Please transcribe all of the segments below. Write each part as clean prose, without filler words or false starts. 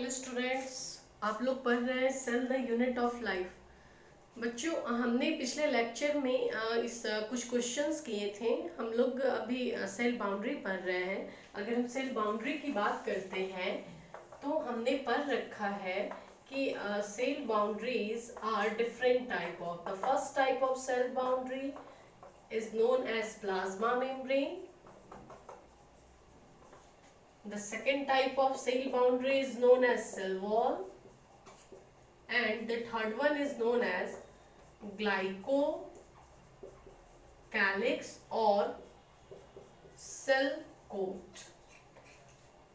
Hello students, आप लोग पढ़ रहे हैं cell the unit of life. बच्चों, हमने पिछले लेक्चर में कुछ क्वेश्चंस किए थे। हम लोग अभी सेल बाउंड्री पढ़ रहे हैं। अगर हम सेल बाउंड्री की बात करते हैं तो हमने पढ़ रखा है कि cell boundaries are different type of. The first type of cell boundary is known as plasma membrane. The second type of cell boundary is known as cell wall, and the third one is known as glycocalyx or cell coat.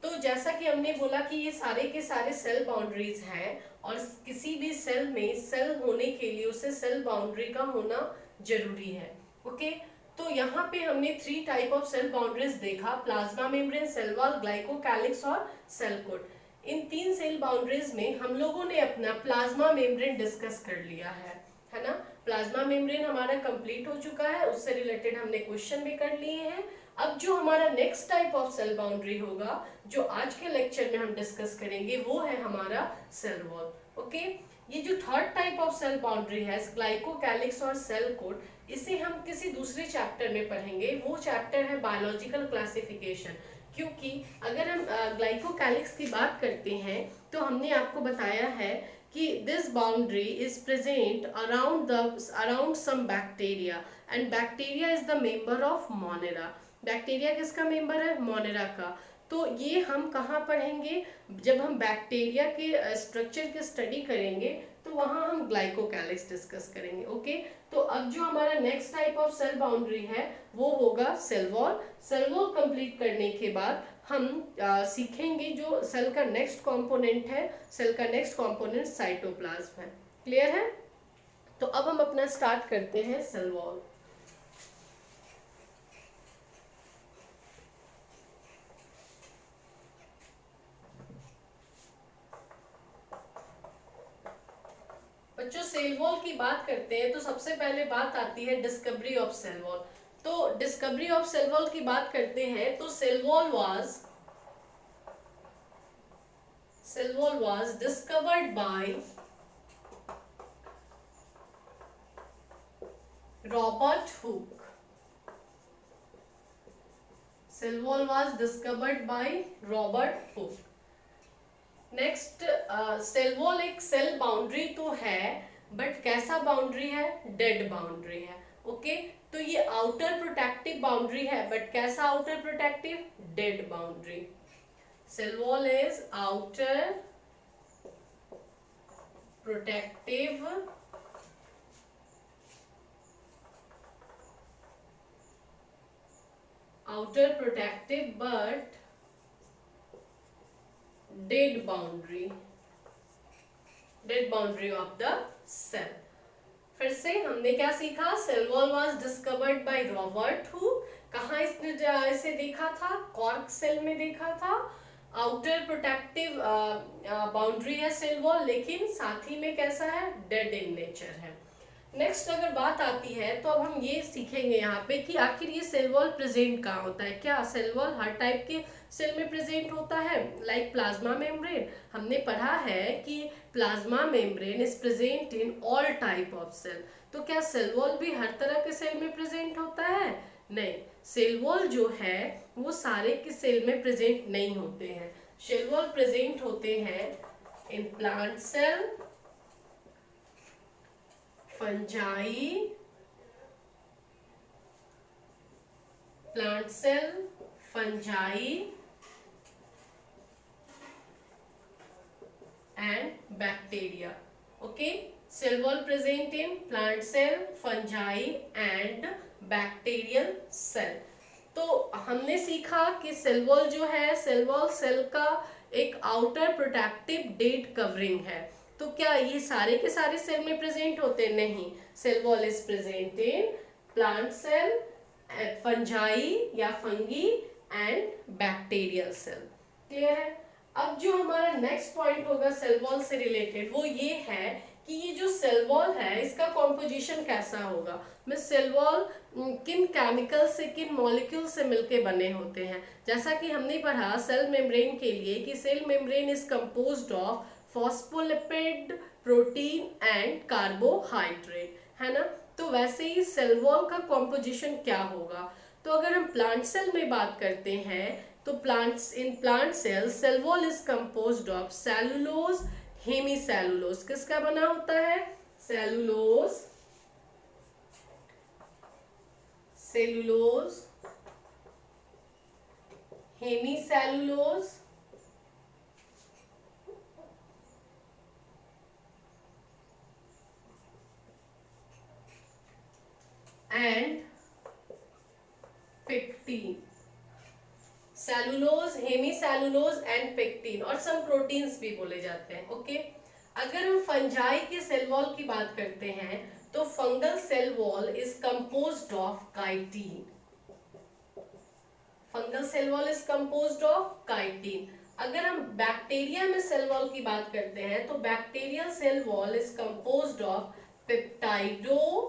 तो जैसा कि हमने बोला कि ये सारे के सारे सेल बाउंड्रीज हैं और किसी भी सेल में सेल होने के लिए उसे सेल बाउंड्री का होना जरूरी है। ओके, तो यहाँ पे हमने 3 टाइप ऑफ सेल बाउंड्रीज देखा: plasma membrane, cell wall, glycocalyx और सेल कोट। इन 3 सेल बाउंड्रीज में हम लोगों ने अपना प्लाज्मा मेम्ब्रेन डिस्कस कर लिया है ना। प्लाज्मा मेम्ब्रेन हमारा कंप्लीट हो चुका है, उससे रिलेटेड हमने क्वेश्चन भी कर लिए हैं। अब जो हमारा next type of cell boundary होगा जो आज के लेक्चर में हम डिस्कस करेंगे वो है हमारा सेल वॉल। ओके, ये जो third type of cell boundary है ग्लाइकोकैलिक्स और सेल कोट, इसे हम किसी दूसरे चैप्टर में पढ़ेंगे। वो चैप्टर है बायोलॉजिकल क्लासिफिकेशन। क्योंकि अगर हम ग्लाइकोकैलिक्स की बात करते हैं तो हमने आपको बताया है कि this boundary is present around some bacteria, and bacteria is the member of monera. Bacteria किसका मेंबर है? मोनेरा का। तो ये हम कहाँ पढ़ेंगे? जब हम बैक्टीरिया के स्ट्रक्चर की स्टडी करेंगे तो वहाँ हम ग्लाइकोकैलिक्स डिस्कस करेंगे। ओके, तो अब जो हमारा next type of cell boundary है वो होगा cell wall. Cell wall complete करने के बाद हम सीखेंगे जो सेल का नेक्स्ट कंपोनेंट है। सेल का नेक्स्ट कंपोनेंट साइटोप्लाज्म है। क्लियर है? तो अब हम अपना स्टार्ट करते हैं सेल वॉल। बच्चों, सेल वॉल की बात करते हैं तो सबसे पहले बात आती है डिस्कवरी ऑफ सेल वॉल। तो डिस्कवरी ऑफ सेल वॉल की बात करते हैं तो cell wall was discovered by Robert Hooke. Cell wall was discovered by Robert Hooke. Next, cell wall एक सेल बाउंड्री तो है, बट कैसा बाउंड्री है? डेड बाउंड्री है। ओके, तो ये आउटर प्रोटेक्टिव बाउंड्री है, बट कैसा outer protective? Dead boundary. Cell wall is outer protective but dead boundary of the cell। फिर से हमने क्या सीखा? Cell wall was discovered by Robert Hooke. कहाँ इसने इसे देखा था? कॉर्क सेल में देखा था। आउटर प्रोटेक्टिव बाउंड्री है सेल वॉल, लेकिन साथ ही में कैसा है? डेड इन नेचर है। नेक्स्ट अगर बात आती है तो अब हम ये सीखेंगे यहाँ पे कि आखिर ये सेल वॉल प्रेजेंट कहाँ होता है। क्या सेल वॉल हर टाइप के सेल में प्रेजेंट होता है? लाइक प्लाज्मा मेम्ब्रेन, हमने पढ़ा है कि plasma membrane is present in all type of cell. तो क्या सेल वॉल भी हर तरह के सेल में प्रेजेंट होता है? नहीं, सेल वॉल जो है वो सारे के सेल में प्रेजेंट नहीं होते हैं। सेल वॉल प्रेजेंट होते हैं in plant cell, fungi, plant cell, fungi and bacteria. Okay, cell wall present in plant cell, fungi and bacterial cell। तो हमने सीखा कि सेल वॉल जो है, सेल वॉल सेल का एक आउटर प्रोटेक्टिव डेड कवरिंग है। तो क्या ये सारे के सारे सेल में प्रेजेंट होते? नहीं, cell wall is present in plant cell, fungi या fungi and bacterial cell. Clear है? अब जो हमारा नेक्स्ट पॉइंट होगा सेल वॉल से रिलेटेड वो ये है कि ये जो सेल वॉल है इसका कॉम्पोजिशन कैसा होगा। मैं सेल वॉल किन केमिकल से, किन मॉलिक्यूल से मिलके बने होते हैं। जैसा कि हमने पढ़ा सेल मेम्ब्रेन के लिए कि cell membrane is composed of phospholipid, protein and carbohydrate, है ना। तो वैसे ही सेल वॉल का कॉम्पोजिशन क्या होगा। तो अगर हम प्लांट सेल में बात करते हैं तो plant cell wall is composed of cellulose, hemicellulose. किसका बना होता है, cellulose, cellulose, hemicellulose and pectin. Cellulose, hemicellulose and pectin, और सम प्रोटीन्स भी बोले जाते हैं। ओके, अगर हम फंजाई के सेल वॉल की बात करते हैं तो fungal cell wall is composed of chitin. Fungal cell wall is composed of chitin. अगर हम बैक्टीरिया में सेल वॉल की बात करते हैं तो bacterial cell wall is composed of peptidoglycan.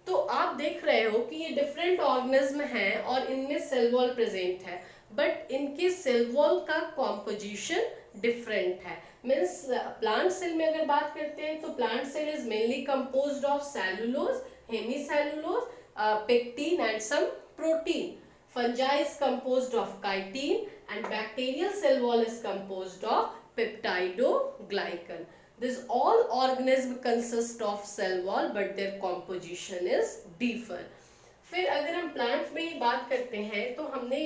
तो आप देख रहे हो कि ये डिफरेंट ऑर्गेनिज्म हैं और इनमें सेल वॉल प्रेजेंट है, बट इनके सेल वॉल का कॉम्पोजिशन डिफरेंट है। मीन्स प्लांट सेल में अगर बात करते हैं तो plant cell is mainly composed of cellulose, hemicellulose, pectin and some protein. Fungi is composed of chitin and bacterial cell wall is composed of peptidoglycan. This all organism consist of cell wall but their composition is differ. फिर अगर हम plant में ही बात करते हैं तो हमने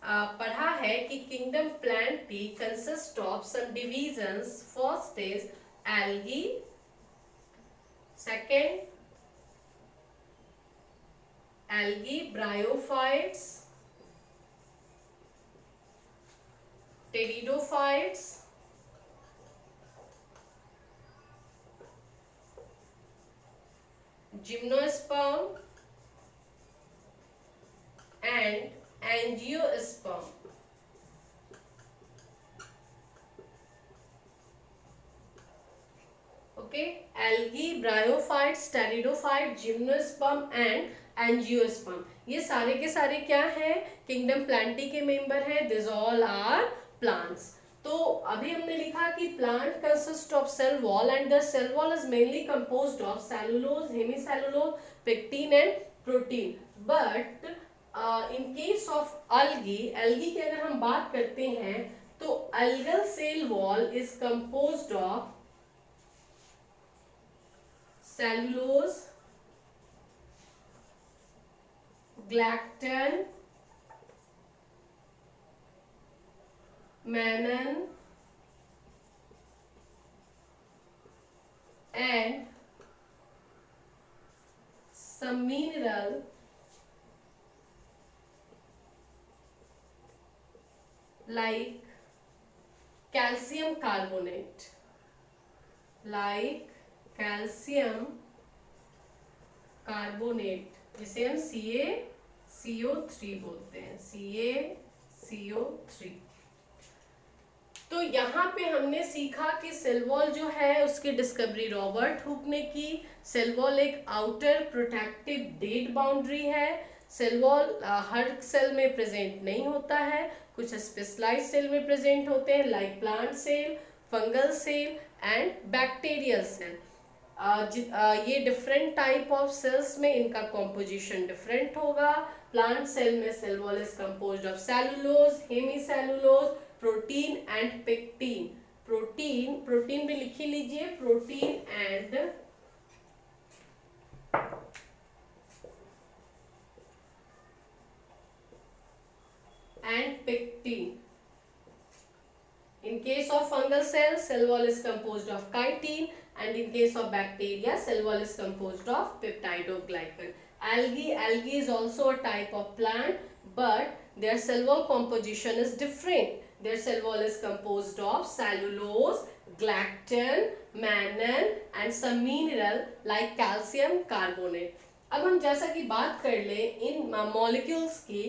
पढ़ा है कि kingdom plantae consist of some divisions. First is algae, second algae, bryophytes, pteridophytes, gymnosperm and angiosperm. Okay, algae, bryophytes, pteridophyte, gymnosperm and angiosperm, ये सारे के सारे क्या हैं, किंगडम प्लांटी के मेंबर हैं. This all are plants. तो अभी हमने लिखा कि plant consist of cell wall and the cell wall is mainly composed of cellulose, hemicellulose, pectin and protein. But in case of algae की अगर हम बात करते हैं तो algal cell wall is composed of cellulose, galactan, mannan and some mineral like calcium carbonate, जिसे हम CaCO3 बोलते हैं, CaCO3. तो यहाँ पे हमने सीखा कि सेल वॉल जो है उसकी डिस्कवरी रॉबर्ट हुक ने की. सेल वॉल एक आउटर प्रोटेक्टिव डेड बाउंड्री है. सेल वॉल हर सेल में प्रेजेंट नहीं होता है, कुछ स्पेशलाइज्ड सेल में प्रेजेंट होते हैं like plant cell, fungal cell and bacterial cell. ये डिफरेंट टाइप ऑफ सेल्स में इनका कॉम्पोजिशन डिफरेंट होगा. प्लांट सेल में cell wall is composed of cellulose, hemicellulose, protein and pectin. Protein भी लिखी लीजिए, protein and pectin. In case of fungal cells, cell wall is composed of chitin, and in case of bacteria, cell wall is composed of peptidoglycan. Algae is also a type of plant, but their cell wall composition is different. Their cell wall is composed of cellulose, glycan, mannan, and some mineral like calcium carbonate. अब हम जैसा कि बात कर ले इन molecules की,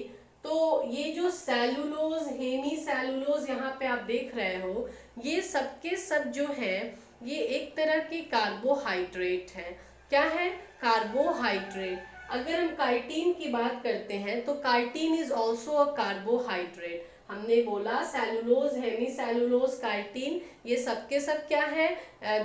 तो ये जो सेलुलोज, हेमी सेलुलोज यहाँ पे आप देख रहे हो, ये सबके सब जो है ये एक तरह के कार्बोहाइड्रेट है। क्या है? कार्बोहाइड्रेट। अगर हम काइटिन की बात करते हैं तो chitin is also a carbohydrate. हमने बोला सेलुलोज, हेमी सेलुलोज, काइटिन, ये सबके सब क्या है?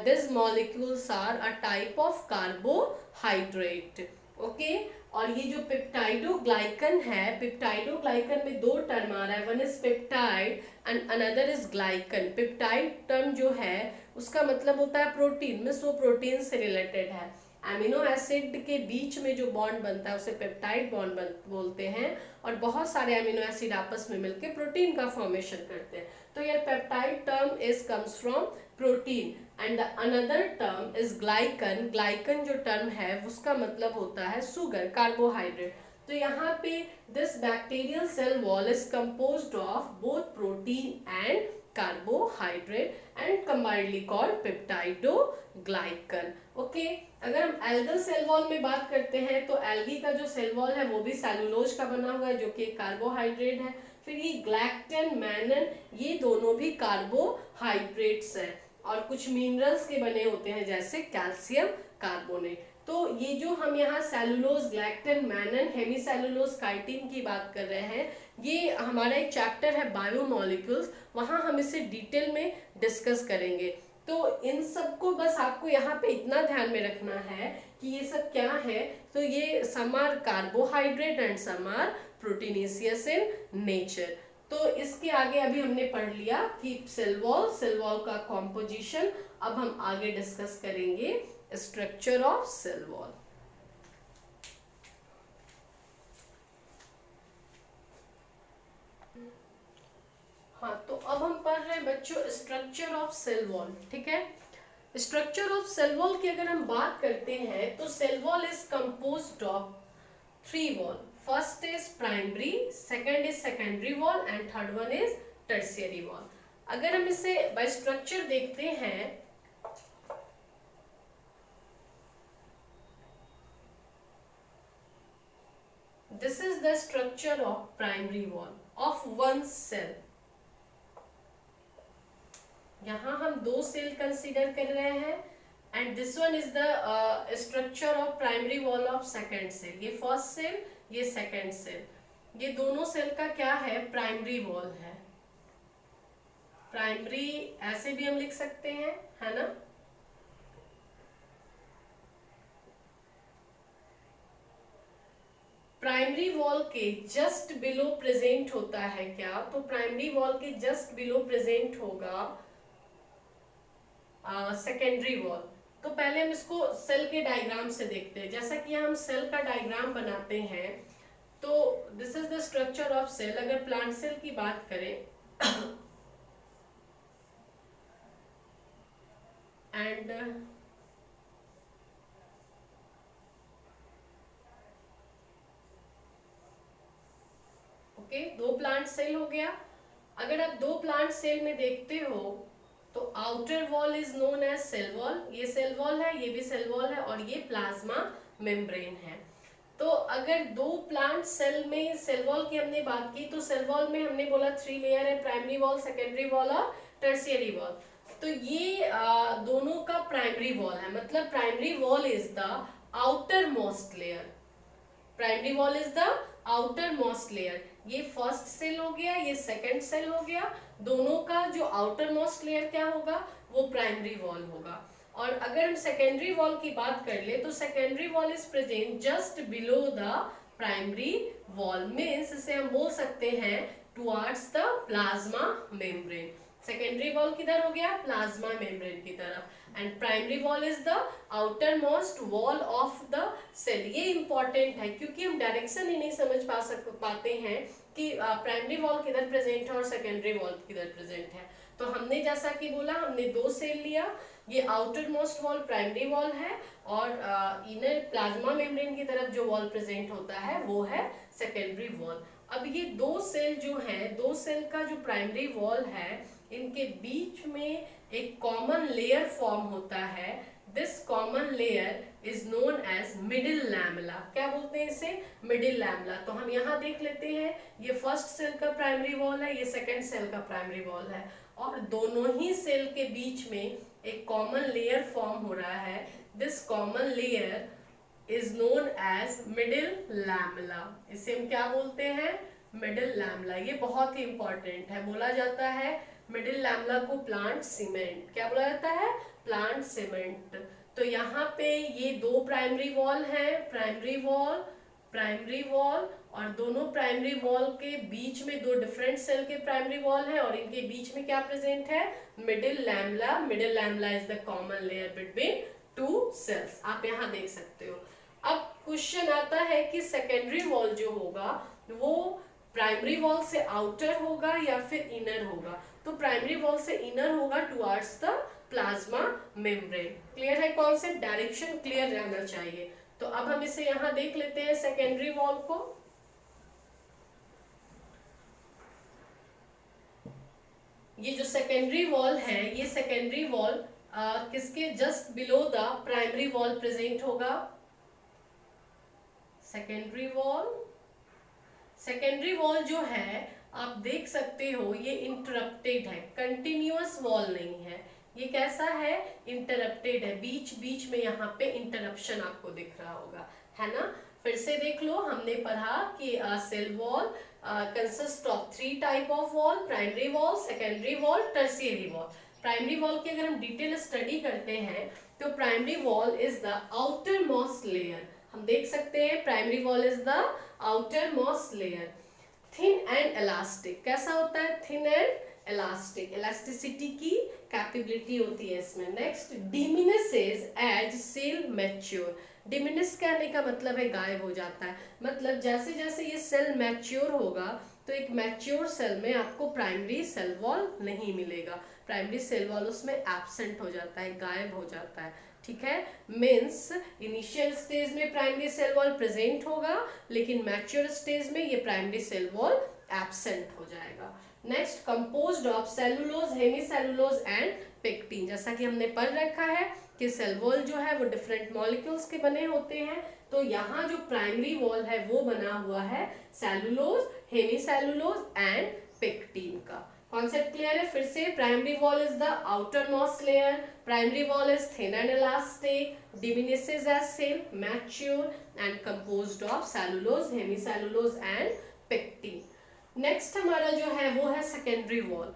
This molecules are a type of carbohydrate. Okay. और ये जो पेप्टाइडोग्लाइकन है, पेप्टाइडोग्लाइकन में दो टर्म आ रहा है, one is peptide and another is glycan. Peptide term जो है उसका मतलब होता है प्रोटीन में, वो प्रोटीन से रिलेटेड है। एमिनो एसिड के बीच में जो बॉन्ड बनता है उसे पेप्टाइड बॉन्ड बोलते हैं, और बहुत सारे एमिनो एसिड आपस में मिलकर प्रोटीन का फॉर्मेशन करते हैं। तो ये peptide term is comes from protein and the another term is glycan. Glycan जो टर्म है उसका मतलब होता है शुगर, कार्बोहाइड्रेट। तो यहाँ पे this bacterial cell wall is composed of both protein and carbohydrate and combinedly called peptidoglycan. Okay. अगर हम एल्गल सेल वॉल में बात करते हैं तो एल्गी का जो सेल वॉल है वो भी सेलुलोज का बना हुआ है जो कि कार्बोहाइड्रेट है। फिर ये ग्लैक्टन, मैनन, ये दोनों भी कार्बोहाइड्रेट्स हैं और कुछ मिनरल्स के बने होते हैं जैसे कैल्शियम कार्बोनेट। तो ये जो हम यहाँ cellulose, galactan, mannan, hemicellulose, chitin की बात कर रहे हैं, ये हमारा एक चैप्टर है बायोमोलिक्यूल्स, वहां हम इसे डिटेल में डिस्कस करेंगे। तो इन सबको बस आपको यहाँ पे इतना ध्यान में रखना है कि ये सब क्या है। तो ये some are carbohydrate and some are proteinaceous in nature. तो इसके आगे अभी हमने पढ़ लिया कि सेल वॉल का कॉम्पोजिशन। अब हम आगे डिस्कस करेंगे स्ट्रक्चर ऑफ सेल वॉल। हाँ, तो अब हम पढ़ रहे हैं बच्चों स्ट्रक्चर ऑफ सेल वॉल। ठीक है। स्ट्रक्चर ऑफ सेल वॉल की अगर हम बात करते हैं तो cell wall is composed of 3 wall. First is primary, second is secondary wall and third one is tertiary wall. अगर हम इसे बाय स्ट्रक्चर देखते हैं, this is the structure of primary wall of one cell। यहाँ हम 2 cell consider कर रहे हैं and this one is the structure of primary wall of second cell. ये फर्स्ट सेल, ये सेकेंड सेल, ये दोनों सेल का क्या है? प्राइमरी वॉल है। प्राइमरी ऐसे भी हम लिख सकते हैं, है ना? प्राइमरी वॉल के जस्ट बिलो प्रेजेंट होता है क्या? तो प्राइमरी वॉल के जस्ट बिलो प्रेजेंट होगा सेकेंडरी वॉल। तो पहले हम इसको सेल के डायग्राम से देखते हैं। जैसा कि हम सेल का डायग्राम बनाते हैं तो this is the structure of cell. अगर प्लांट सेल की बात करें एंड ओके, 2 प्लांट सेल हो गया। अगर आप 2 प्लांट सेल में देखते हो तो outer wall is known as cell wall. ये सेल वॉल है, ये भी सेल वॉल है और ये प्लाज्मा मेम्ब्रेन है। तो अगर 2 प्लांट सेल में सेल वॉल की हमने बात की तो सेल वॉल में हमने बोला 3 लेयर है, प्राइमरी वॉल, सेकेंडरी वॉल और टर्शियरी वॉल। तो ये दोनों का प्राइमरी वॉल है, मतलब primary wall is the outer most layer. Primary wall is the outer most layer. ये फर्स्ट सेल हो गया, ये सेकंड सेल हो गया, दोनों का जो आउटर मोस्ट लेयर क्या होगा? वो प्राइमरी वॉल होगा। और अगर हम सेकेंडरी वॉल की बात कर ले तो secondary wall is present just below the primary wall, means इसे हम बोल सकते हैं towards the plasma membrane. Secondary wall किधर हो गया? प्लाज्मा मेम्ब्रेन की तरफ। And primary wall is the outer most wall of the cell. ये इंपॉर्टेंट है क्योंकि हम डायरेक्शन ही नहीं समझ पाते हैं कि प्राइमरी वॉल किधर प्रेजेंट है और सेकेंडरी वॉल किधर प्रेजेंट है। तो हमने जैसा कि बोला, हमने 2 सेल लिया, ये outer most wall primary wall है और इनर प्लाज्मा मेम्ब्रेन की तरफ जो वॉल प्रेजेंट होता है वो है सेकेंडरी वॉल। अब ये 2 सेल जो है, 2 सेल का जो प्राइमरी वॉल है, इनके बीच में एक कॉमन लेयर फॉर्म होता है this common layer is known as middle lamella. क्या बोलते हैं इसे? Middle lamella. तो हम यहाँ देख लेते हैं, ये फर्स्ट सेल का प्राइमरी वॉल है, ये सेकेंड सेल का प्राइमरी वॉल है, और दोनों ही सेल के बीच में एक कॉमन लेयर फॉर्म हो रहा है। This common layer is known as middle lamella. इसे हम क्या बोलते हैं? Middle lamella. ये बहुत ही इंपॉर्टेंट है। बोला जाता है मिडिल लैमेला को प्लांट सीमेंट। क्या बोला जाता है? Plant cement. तो यहाँ पे ये दो प्राइमरी वॉल हैं, प्राइमरी वॉल, और दोनों प्राइमरी वॉल के बीच में दो डिफरेंट सेल के प्राइमरी वॉल हैं, और इनके बीच में क्या प्रेजेंट है? Middle lamella. Middle lamella is the common layer between two cells. आप यहाँ देख सकते हो। अब क्वेश्चन आता है कि सेकेंडरी वॉल जो होगा वो प्राइमरी वॉल से आउटर होगा या फिर इनर होगा? तो प्राइमरी वॉल से इनर होगा towards the plasma membrane. Clear है कॉन्सेप्ट? डायरेक्शन क्लियर रहना चाहिए। तो अब हम इसे यहां देख लेते हैं सेकेंडरी वॉल को। ये जो सेकेंडरी वॉल है, ये सेकेंडरी वॉल किसके just below the primary wall present होगा? सेकेंडरी वॉल जो है आप देख सकते हो ये इंटरप्टेड है, कंटिन्यूअस वॉल नहीं है। ये कैसा है? इंटरप्टेड है, बीच बीच में यहाँ पे इंटरप्शन आपको दिख रहा होगा, है ना? फिर से देख लो, हमने पढ़ा कि cell wall consist of 3 type of wall, primary wall, secondary wall, tertiary wall. Primary wall की अगर हम डिटेल स्टडी करते हैं तो primary wall is the outer most layer. हम देख सकते हैं primary wall is the outer most layer, thin and elastic. कैसा होता है? थिन एंड इलास्टिक, इलास्टिसिटी की कैपेबिलिटी होती है इसमें। Next, diminishes as cell mature. Diminish कहने का मतलब है गायब हो जाता है। मतलब जैसे जैसे ये सेल मैच्योर होगा तो एक मैच्योर सेल में आपको प्राइमरी सेल वॉल नहीं मिलेगा, प्राइमरी सेल वॉल उसमें एब्सेंट हो जाता है, गायब हो जाता है। ठीक है, मीन्स इनिशियल स्टेज में प्राइमरी सेल वॉल प्रेजेंट होगा, लेकिन मैच्योर स्टेज में ये प्राइमरी सेल वॉल एब्सेंट हो जाएगा। Next, composed of cellulose, hemicellulose and pectin. जैसा कि हमने पढ़ रखा है कि सेल वॉल जो है वो डिफरेंट मॉलिक्यूल्स के बने होते हैं। तो यहाँ जो प्राइमरी वॉल है वो बना हुआ है सेलुलोज, हेमीसेलुलोज एंड पेक्टिन का। कॉन्सेप्ट क्लियर है? फिर से, primary wall is the outer most layer, primary wall is thin and elastic, diminishes as cell, mature and composed of cellulose, hemicellulose and pectin. Next हमारा जो है वो है secondary wall.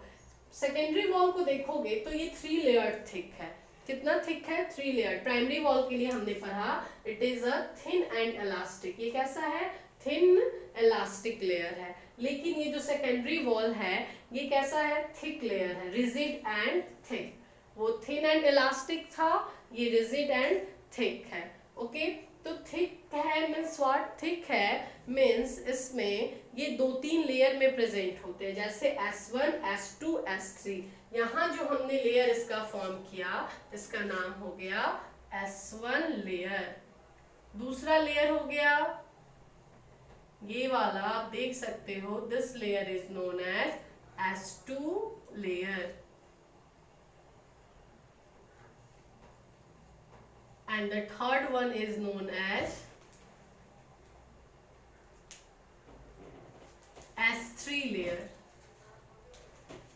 Secondary wall को देखोगे तो ये 3 लेयर थिक है। कितना थिक है? 3 लेयर। प्राइमरी वॉल के लिए हमने पढ़ा it is a thin and elastic. ये कैसा है? थिन इलास्टिक लेयर है। लेकिन ये जो सेकेंडरी वॉल है ये कैसा है? थिक लेयर है, रिजिड एंड थिक। वो थिन एंड इलास्टिक था, ये रिजिड एंड थिक है। ओके, तो थिक है मीन्स व्हाट? थिक है मीन्स इसमें ये 2-3 लेयर में प्रेजेंट होते हैं, जैसे S1, S2, S3। यहाँ जो हमने लेयर इसका फॉर्म किया इसका नाम हो गया S1 लेयर। दूसरा लेयर हो गया ये वाला, आप देख सकते हो, this layer is known as S2 layer, and the third one is known as S3 layer.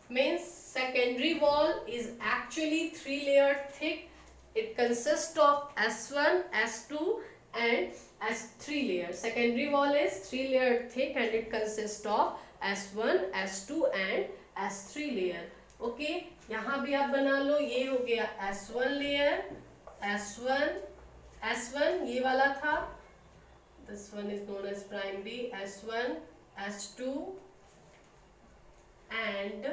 Means secondary wall is actually 3 layer thick. It consists of S1, S2 and S3 layer. Secondary wall is 3 layer thick and it consists of S1, S2 and S3 layer. Okay, यहाँ भी आप बना लो, ये हो गया S1 layer, S1 ये वाला था, this one is known as primary, S1, S2 and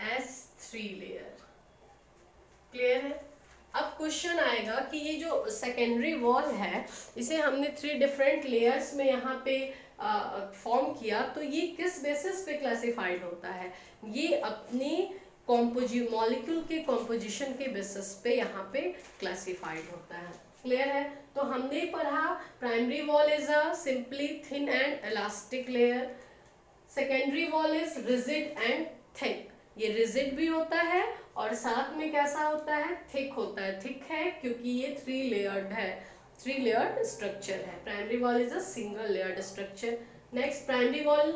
S3 layer. Clear है? अब क्वेश्चन आएगा कि ये जो सेकेंडरी वॉल है इसे हमने 3 डिफरेंट लेयर्स में यहाँ पे फॉर्म किया, तो ये किस बेसिस पे क्लासिफाइड होता है? ये अपनी मॉलिक्यूल के कॉम्पोजिशन के बेसिस पे यहाँ पे क्लासिफाइड होता है। क्लियर है? तो हमने पढ़ा primary wall is a simply thin and elastic layer, secondary wall is rigid and thick. ये रिजिड भी होता है और साथ में कैसा होता है, थिक होता है। थिक है क्योंकि ये 3 लेयर्ड है, 3 लेयर्ड स्ट्रक्चर है। Primary wall is a single layered structure. Next, primary wall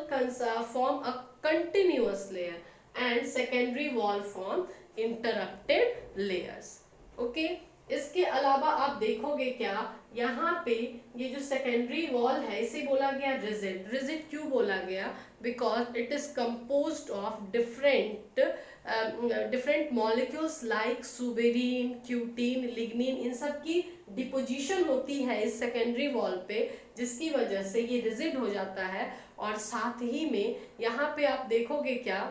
form a continuous layer and secondary wall form interrupted layers. Okay, इसके अलावा आप देखोगे क्या, यहाँ पे ये जो सेकेंडरी वॉल है इसे बोला गया रिजिड। रिजिड क्यों बोला गया? Because it is composed of different molecules like suberin, cutin, lignin, इन सब की डिपोजिशन होती है इस सेकेंडरी वॉल पे, जिसकी वजह से ये रिजिड हो जाता है। और साथ ही में यहाँ पे आप देखोगे क्या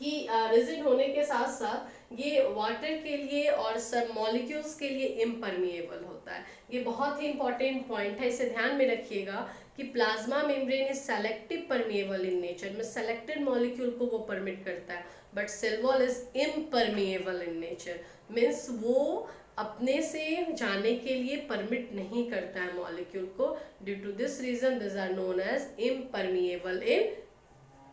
कि रिजिड होने के साथ साथ ये वाटर के लिए और सब मॉलिक्यूल्स के लिए इम्परमिएबल होता है। ये बहुत ही इंपॉर्टेंट पॉइंट है, इसे ध्यान में रखिएगा कि plasma membrane is selective permeable in nature, में सेलेक्टेड मॉलिक्यूल को वो परमिट करता है, but cell wall is impermeable in nature, means वो अपने से जाने के लिए परमिट नहीं करता है मॉलिक्यूल को। Due to this reason this are known as impermeable in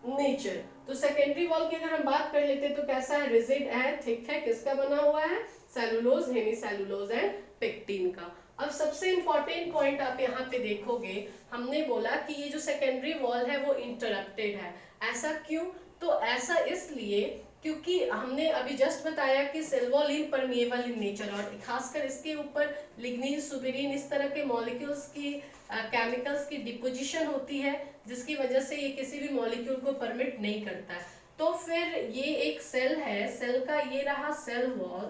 nature. तो सेकेंडरी वॉल की अगर हम बात कर लेते हैं तो कैसा है, रिजिड है, थिक है, किसका बना हुआ है, सेलुलोज, हेमीसेलुलोज एंड पेक्टिन का। अब सबसे इंपॉर्टेंट पॉइंट आप यहाँ पे देखोगे, हमने बोला कि ये जो सेकेंडरी वॉल है वो इंटरप्टेड है। ऐसा क्यों? तो ऐसा इसलिए क्योंकि हमने अभी जस्ट बताया कि cell wall impermeable in nature, और खासकर इसके ऊपर लिग्निन, सुबेरिन, इस तरह के मॉलिक्यूल्स की केमिकल्स की डिपोजिशन होती है, जिसकी वजह से ये किसी भी मॉलिक्यूल को परमिट नहीं करता है। तो फिर ये एक सेल है, सेल का ये रहा सेल वॉल,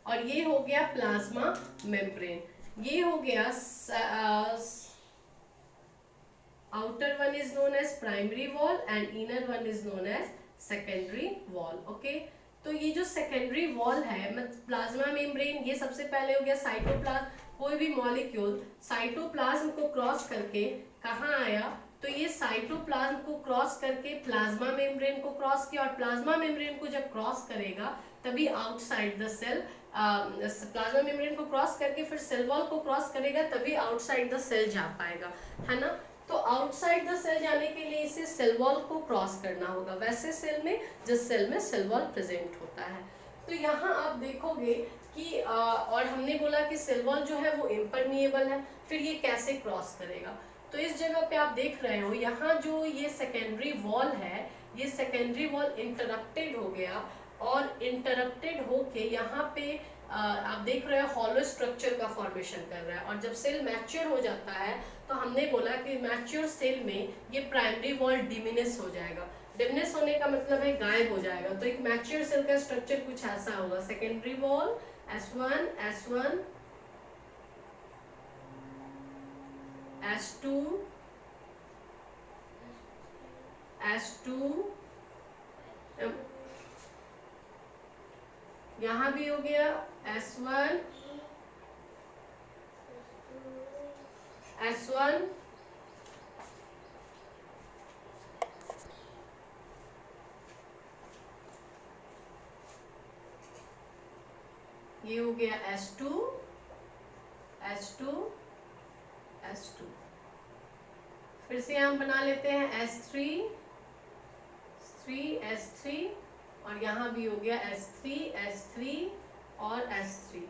और ये हो गया प्लाज्मा मेम्ब्रेन, ये हो गया outer one is known as primary wall and inner one is known as secondary wall. Okay, तो ये जो सेकेंडरी वॉल है, मतलब प्लाज्मा मेम्ब्रेन, ये सबसे पहले हो गया साइटोप्लाज्म। कोई भी मॉलिक्यूल साइटोप्लाज्म को क्रॉस करके कहाँ आया, तो ये साइटोप्लाज्म को क्रॉस करके प्लाज्मा मेम्ब्रेन को क्रॉस किया, और प्लाज्मा मेम्ब्रेन को जब क्रॉस करेगा तभी outside the cell, plasma membrane को क्रॉस करके फिर सेल वॉल को क्रॉस करेगा तभी आउटसाइड द सेल जा पाएगा, है ना। तो आउटसाइड द सेल जाने के लिए इसे सेल वॉल को क्रॉस करना होगा, वैसे सेल में जिस सेल में सेल वॉल प्रेजेंट होता है। तो यहाँ आप देखोगे कि और हमने बोला कि सेल वॉल जो है वो इम्परमिएबल है, फिर ये कैसे क्रॉस करेगा। तो इस जगह पे आप देख रहे हो, यहाँ जो ये सेकेंडरी वॉल है, ये सेकेंडरी वॉल इंटरप्टेड हो गया, और इंटरप्टेड होके यहाँ पे आप देख रहे हो हॉलो स्ट्रक्चर का फॉर्मेशन कर रहा है। और जब सेल मैच्योर हो जाता है तो हमने बोला कि मैच्योर सेल में ये प्राइमरी वॉल डिमिनिश हो जाएगा। डिमिनिश होने का मतलब है गायब हो जाएगा। तो एक मैच्योर सेल का स्ट्रक्चर कुछ ऐसा होगा, secondary wall S1, S1, S2, S2, यहाँ भी हो गया S1, S1, ये हो गया S2, S2, S2, फिर से हम बना लेते हैं S3, 3, S3, और यहाँ भी हो गया S3, S3 और S3।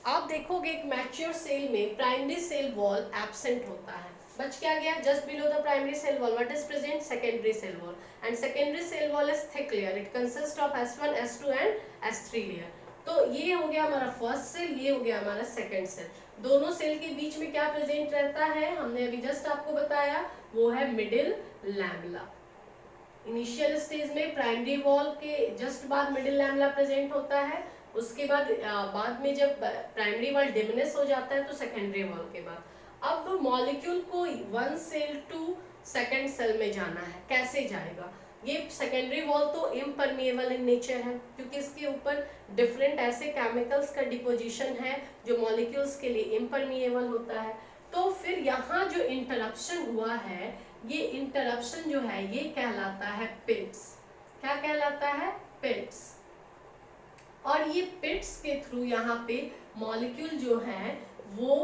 आप देखोगे एक मैच्योर सेल में प्राइमरी सेल वॉल एब्सेंट होता है, बच क्या गया, just below the primary cell wall what is present, secondary cell wall, and secondary cell wall is thick layer, it consist of S1, S2 and S3 layer. तो ये हो गया हमारा फर्स्ट सेल, ये हो गया हमारा सेकेंड सेल। दोनों सेल के बीच में क्या प्रेजेंट रहता है, हमने अभी जस्ट आपको बताया, वो है मिडिल लैमेला। इनिशियल स्टेज में प्राइमरी वॉल के जस्ट बाद मिडिल लैमेला प्रेजेंट होता है, उसके बाद में जब प्राइमरी वॉल डिमिनिश हो जाता है तो सेकेंडरी वॉल के बाद। अब मॉलिक्यूल को one cell to second cell में जाना है, कैसे जाएगा, ये सेकेंडरी वॉल तो इम्परमिएबल इन नेचर है क्योंकि इसके ऊपर डिफरेंट ऐसे केमिकल्स का डिपोजिशन है जो मॉलिक्यूल्स के लिए इम्परमिएबल होता है। तो फिर यहाँ जो इंटरप्शन हुआ है, ये इंटरप्शन जो है ये कहलाता है पिट्स। क्या कहलाता है, पिट्स। और ये पिट्स के थ्रू यहाँ पे मॉलिक्यूल जो है वो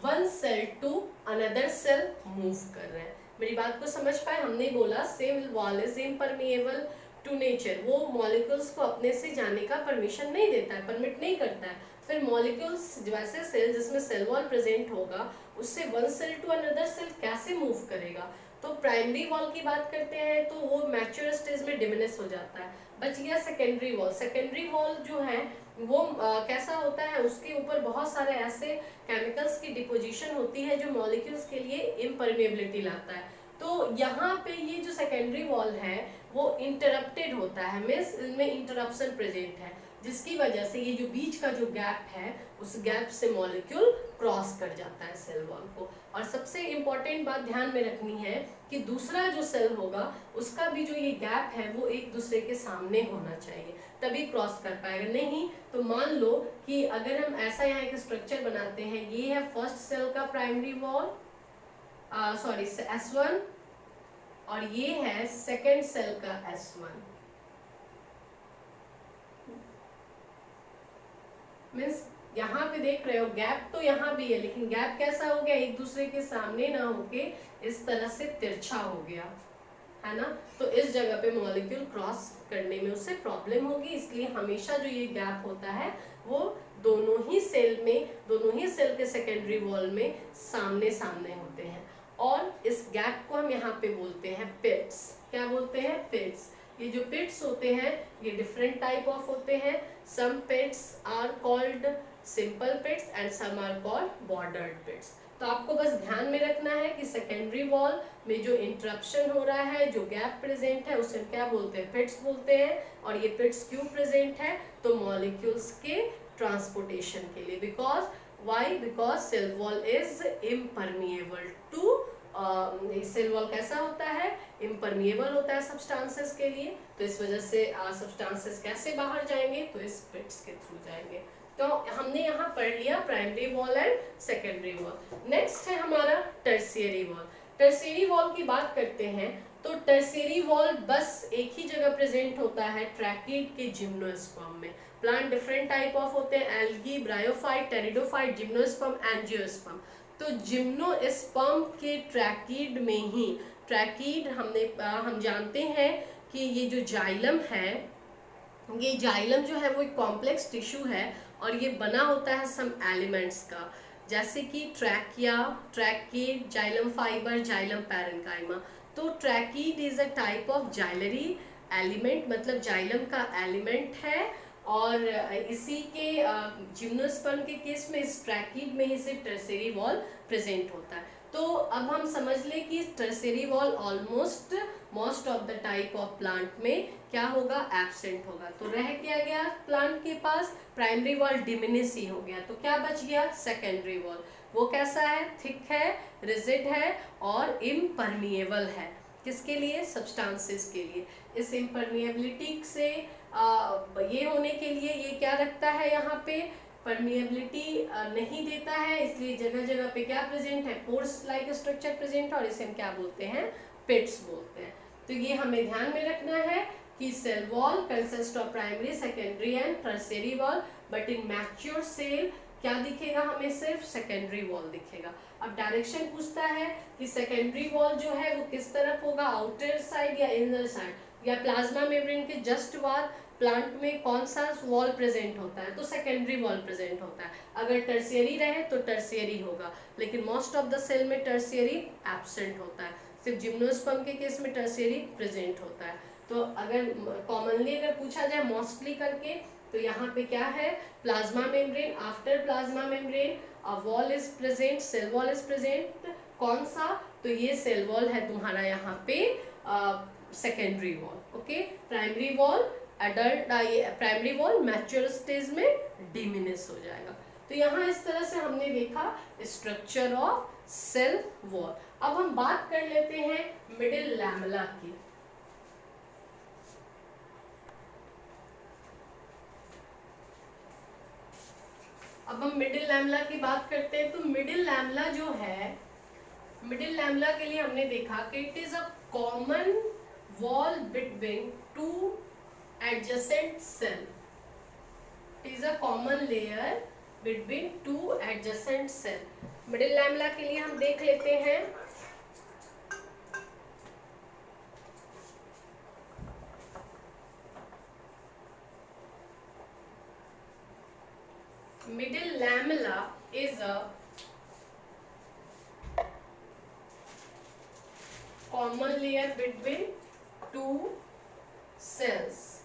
one cell to another cell move कर रहे हैं। मेरी बात को समझ पाए, हमने बोला cell wall is impermeable, to nature, वो मॉलिक्यूल्स को अपने से जाने का परमिशन नहीं देता है, परमिट नहीं करता है। फिर मॉलिक्यूल्स वैसे सेल जिसमें सेल वॉल प्रेजेंट होगा उससे one cell to another cell कैसे मूव करेगा। तो प्राइमरी वॉल की बात करते हैं तो वो मैच्योर स्टेज में डिमिनिश हो जाता है। बच गया सेकेंडरी वॉल। सेकेंडरी वॉल जो है वो कैसा होता है, उसके ऊपर बहुत सारे ऐसे केमिकल्स की डिपोजिशन होती है जो मॉलिक्यूल्स के लिए इम्परमेबिलिटी लाता है। तो यहाँ पे ये जो सेकेंडरी वॉल है वो इंटरप्टेड होता है, मीन्स इनमें इंटरप्शन प्रेजेंट है, जिसकी वजह से ये जो बीच का जो गैप है उस गैप से मॉलिक्यूल क्रॉस कर जाता है सेल वॉल को। और सबसे इम्पॉर्टेंट बात ध्यान में रखनी है कि दूसरा जो सेल होगा उसका भी जो ये गैप है वो एक दूसरे के सामने होना चाहिए, तभी क्रॉस कर पाएगा। नहीं तो मान लो कि अगर हम ऐसा यहाँ एक स्ट्रक्चर बनाते हैं, ये है फर्स्ट सेल का प्राइमरी वॉल, सॉरी S1, और ये है सेकेंड सेल का S1, मीन्स यहाँ पे देख रहे हो गैप तो यहाँ भी है, लेकिन गैप कैसा हो गया, एक दूसरे के सामने ना होके इस तरह से तिरछा हो गया है ना। तो इस जगह पे मॉलिक्यूल क्रॉस करने में उससे प्रॉब्लम होगी, इसलिए हमेशा जो ये गैप होता है वो दोनों ही सेल में, दोनों ही सेल के सेकेंडरी वॉल में सामने सामने होते हैं। और इस गैप को हम यहाँ पे बोलते हैं पिट्स। क्या बोलते हैं, पिट्स। ये जो पिट्स होते हैं ये डिफरेंट टाइप ऑफ होते हैं। Some pits are called simple pits and some are called bordered pits. तो आपको बस ध्यान में रखना है कि सेकेंडरी वॉल में जो इंटरप्शन हो रहा है, जो गैप प्रेजेंट है, उसे क्या बोलते हैं, पिट्स बोलते हैं। और ये पिट्स क्यों प्रेजेंट है, तो मॉलिक्यूल्स के ट्रांसपोर्टेशन के लिए। Because why, because cell wall is impermeable to, cell wall कैसा होता है, इम्परमिएबल होता है सब्सटेंसेस के लिए। तो इस वजह से सब्सटेंसेस कैसे बाहर जाएंगे, तो इस पिट्स के थ्रू जाएंगे। तो हमने यहाँ पढ़ लिया primary wall and secondary wall. Next है हमारा टर्शियरी वॉल। टर्शियरी वॉल की बात करते हैं तो टर्शियरी वॉल बस एक ही जगह प्रेजेंट होता है ट्रैकिड के जिम्नोस्पर्म में। प्लांट डिफरेंट टाइप ऑफ होते हैं, algae, bryophyte, pteridophyte, gymnosperm, angiosperm. तो जिम्नोस्पर्म के ट्रैकिड में ही, ट्रैकिड हम जानते हैं कि ये जो जाइलम है, ये जाइलम जो है वो एक कॉम्प्लेक्स टिश्यू है और ये बना होता है सम एलिमेंट्स का, जैसे कि trachea, tracheid, xylem fibre, xylem parenchyma. तो tracheid is a type of xylary element, मतलब जाइलम का एलिमेंट है। और इसी के जिम्नोस्पर्म के केस में इस ट्रैकिड में ही सिर्फ टर्शियरी वॉल प्रेजेंट होता है। तो अब हम समझ लें कि tertiary wall almost most of the type of plant में क्या होगा, एब्सेंट होगा। तो रह क्या गया प्लांट के पास, प्राइमरी वॉल डिमिनिश ही हो गया। तो क्या बच गया, सेकेंडरी वॉल। वो कैसा है, थिक है, रिजिड है और इम्परमिएबल है। किसके लिए, सब्सटेंसेस के लिए। इस इम्परमिएबिलिटी से ये होने के लिए ये क्या रखता है, यहाँ पे परमिएबिलिटी नहीं देता है, इसलिए जगह जगह पे क्या प्रेजेंट है, पोर्स लाइक स्ट्रक्चर प्रेजेंट है, और इसे हम क्या बोलते हैं, पिट्स बोलते हैं। तो ये हमें ध्यान में रखना है कि cell wall consist of primary, secondary and tertiary wall, but in mature cell क्या दिखेगा, हमें सिर्फ सेकेंडरी वॉल दिखेगा। अब डायरेक्शन पूछता है कि सेकेंडरी वॉल जो है वो किस तरफ होगा, आउटर साइड या इनर साइड, या प्लाज्मा मेम्ब्रेन के जस्ट बाद प्लांट में कौन सा वॉल प्रेजेंट होता है, तो सेकेंडरी वॉल प्रेजेंट होता है। अगर टर्शियरी रहे तो टर्शियरी होगा, लेकिन मोस्ट ऑफ द सेल में टर्शियरी एब्सेंट होता है, सिर्फ जिम्नोस्पर्म के केस में टर्शियरी प्रेजेंट होता है। तो अगर कॉमनली अगर पूछा जाए मोस्टली करके, तो यहाँ पे क्या है, plasma membrane, after plasma membrane a wall is present, cell wall is present. कौन सा, तो ये सेल वॉल है तुम्हारा यहाँ पे secondary wall. Okay, primary wall adult, primary wall mature stage में डिमिनिश हो जाएगा। तो यहाँ इस तरह से हमने देखा स्ट्रक्चर ऑफ सेल वॉल। अब हम बात कर लेते हैं मिडिल लैमेला की। अब हम मिडिल लैमेला की बात करते हैं। तो मिडिल लैमेला जो है, मिडिल लैमेला के लिए हमने देखा कि it is a common wall between two adjacent cell. It is a common layer between two adjacent cell. Middle lamella के लिए हम देख लेते हैं, middle lamella is a common layer between two cells.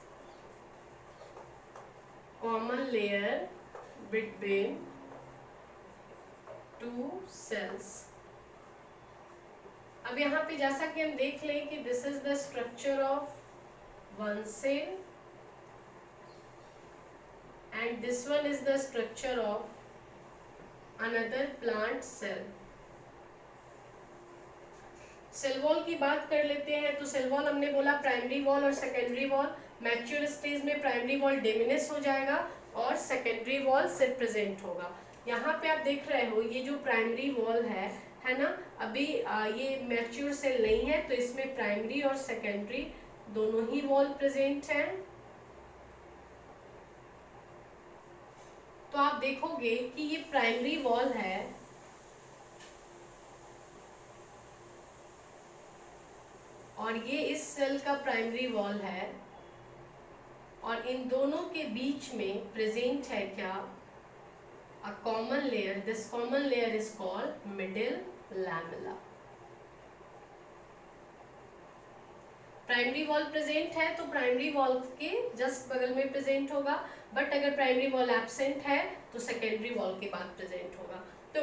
Common layer between two cells. अब यहाँ पे जैसा कि हम देख लें कि this is the structure of one cell and this one is the structure of another plant cell. Cell wall की बात कर लेते हैं। तो सेल वॉल हमने बोला प्राइमरी वॉल और सेकेंडरी वॉल। मैच्योर स्टेज में प्राइमरी वॉल डिमिनिश हो जाएगा और सेकेंडरी वॉल सिर्फ प्रेजेंट होगा। यहाँ पे आप देख रहे हो ये जो प्राइमरी वॉल है ना, अभी ये मैच्योर सेल नहीं है तो इसमें प्राइमरी और सेकेंडरी दोनों ही वॉल प्रेजेंट हैं। तो आप देखोगे कि ये प्राइमरी वॉल है और ये इस सेल का प्राइमरी वॉल है और इन दोनों के बीच में प्रेजेंट है क्या, a common layer. This common layer is called middle lamella. Primary wall present है तो प्राइमरी वॉल के जस्ट बगल में प्रेजेंट होगा, बट अगर प्राइमरी वॉल एब्सेंट है तो सेकेंडरी वॉल के बाद प्रेजेंट होगा। तो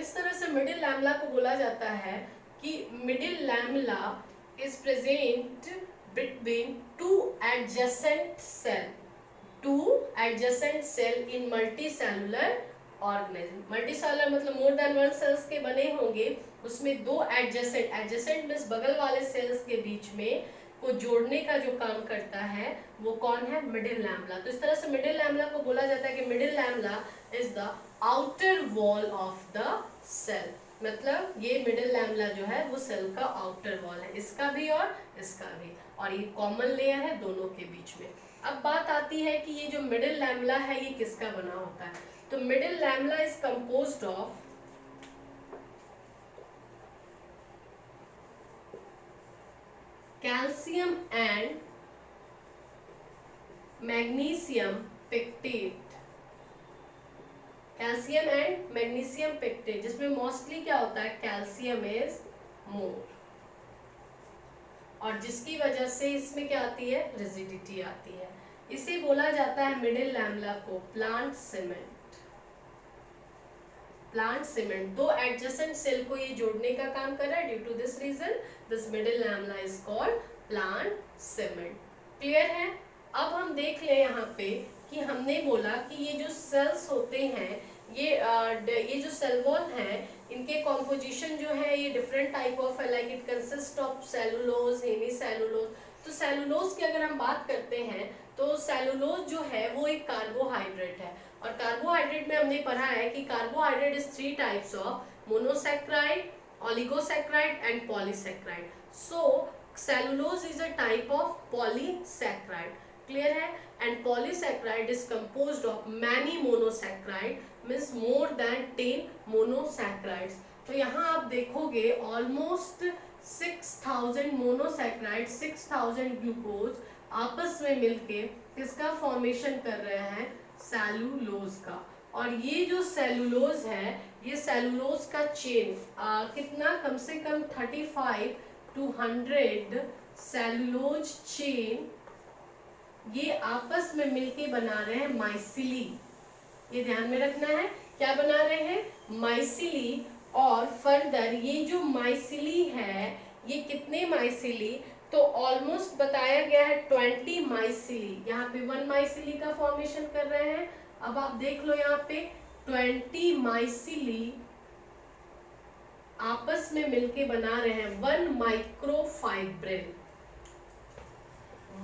इस तरह से मिडिल लैमेला को बोला जाता है कि middle lamella is present between two adjacent cell in multicellular organism. multicellular मतलब more than one cells के बने होंगे, उसमें दो adjacent मीन्स बगल वाले cells के बीच में को जोड़ने का जो काम करता है वो कौन है, मिडिल लैमेला। तो इस तरह से मिडिल लैमेला को बोला जाता है कि middle lamella is the outer wall of the cell. मतलब ये मिडिल लैमेला जो है वो सेल का आउटर वॉल है, इसका भी और इसका भी, और ये कॉमन लेयर है दोनों के बीच में। अब बात आती है कि ये जो मिडिल लैमेला है ये किसका बना होता है। तो middle lamella is composed of calcium and magnesium pectate. Calcium and magnesium pectate, जिसमें मोस्टली क्या होता है, कैल्शियम इज मोर, और जिसकी वजह से इसमें क्या आती है, रिजिडिटी आती है। इसे बोला जाता है मिडिल लैमेला को प्लांट सीमेंट। प्लांट सीमेंट दो एडजेसेंट सेल को ये जोड़ने का काम कर रहा है। Due to this reason this middle lamella is called plant cement. Clear है। अब हम देख ले यहाँ पे कि हमने बोला कि ये जो सेल्स होते हैं ये जो सेल वॉल है इनके कॉम्पोजिशन जो है ये डिफरेंट टाइप ऑफ है, like it consist of cellulose, hemi cellulose. तो सेलुलोज की अगर हम बात करते हैं तो सेलुलोज जो है वो एक कार्बोहाइड्रेट है, और कार्बोहाइड्रेट में हमने पढ़ा है कि carbohydrate is 3 types of monosaccharide, oligosaccharide and polysaccharide. So cellulose is a type of polysaccharide. Clear है। And polysaccharide is composed of many monosaccharide, means more than 10 monosaccharides. तो यहाँ आप देखोगे ऑलमोस्ट 6000 मोनोसैकेराइड, 6000 ग्लूकोज आपस में मिलके किसका फॉर्मेशन कर रहे हैं, सेलुलोज का। और ये जो सेलुलोज है ये सेलुलोज का चेन कितना, कम से कम 35 to 100 सेलुलोज चेन ये आपस में मिलके बना रहे हैं माइसिली। ये ध्यान में रखना है, क्या बना रहे हैं, माइसिली। और फर्दर ये जो माइसिली है ये कितने माइसिली, तो ऑलमोस्ट बताया गया है 20 माइसिली। यहाँ पे 1 माइसिली का फॉर्मेशन कर रहे हैं। अब आप देख लो यहाँ पे 20 माइसिली आपस में मिलके बना रहे हैं 1 माइक्रोफाइब्रिल।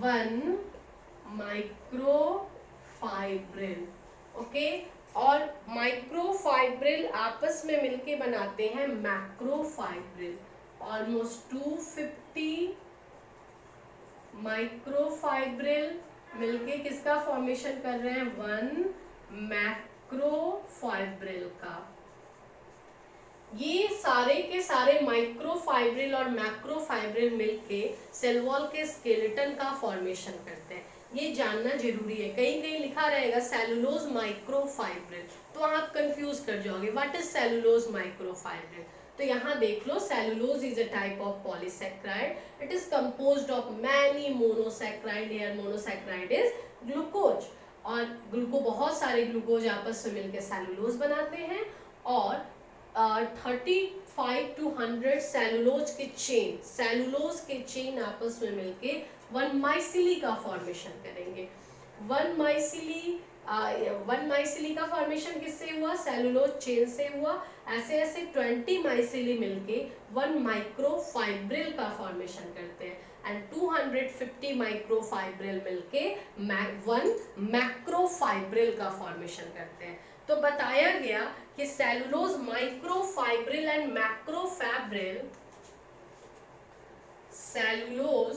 1 microfibril, okay. और माइक्रोफाइब्रिल आपस में मिलके बनाते हैं मैक्रोफाइब्रिल। ऑलमोस्ट 250 माइक्रोफाइब्रिल मिलके किसका फॉर्मेशन कर रहे हैं, 1 मैक्रोफाइब्रिल का। ये सारे के सारे माइक्रोफाइब्रिल और मैक्रोफाइब्रिल मिलके सेल वॉल के स्केलेटन का फॉर्मेशन करते हैं। ये जानना जरूरी है। कहीं कहीं लिखा रहेगा सेलुलोज माइक्रोफाइब्रिल, तो आप कंफ्यूज कर जाओगे व्हाट इज सेलुलोज माइक्रोफाइब्रिल। तो यहाँ देख लो, cellulose is a type of polysaccharide, it is composed of many monosaccharide, here monosaccharide is glucose, और ग्लूको बहुत सारे ग्लूकोज आपस में मिलकर सेलुलोज बनाते हैं, और 35 to 100 सेलुलोज के चेन आपस में मिलके वन माइसिली का फॉर्मेशन करेंगे। वन माइसिली का फॉर्मेशन किससे हुआ? सेलुलोज चेन से हुआ। ऐसे ऐसे 20 माइसिली मिलके वन माइक्रोफाइब्रिल का फॉर्मेशन करते हैं, एंड 250 माइक्रोफाइब्रिल मिलके वन मैक्रोफाइब्रिल का फॉर्मेशन करते हैं। तो बताया गया कि cellulose microfibril and macrofibril, cellulose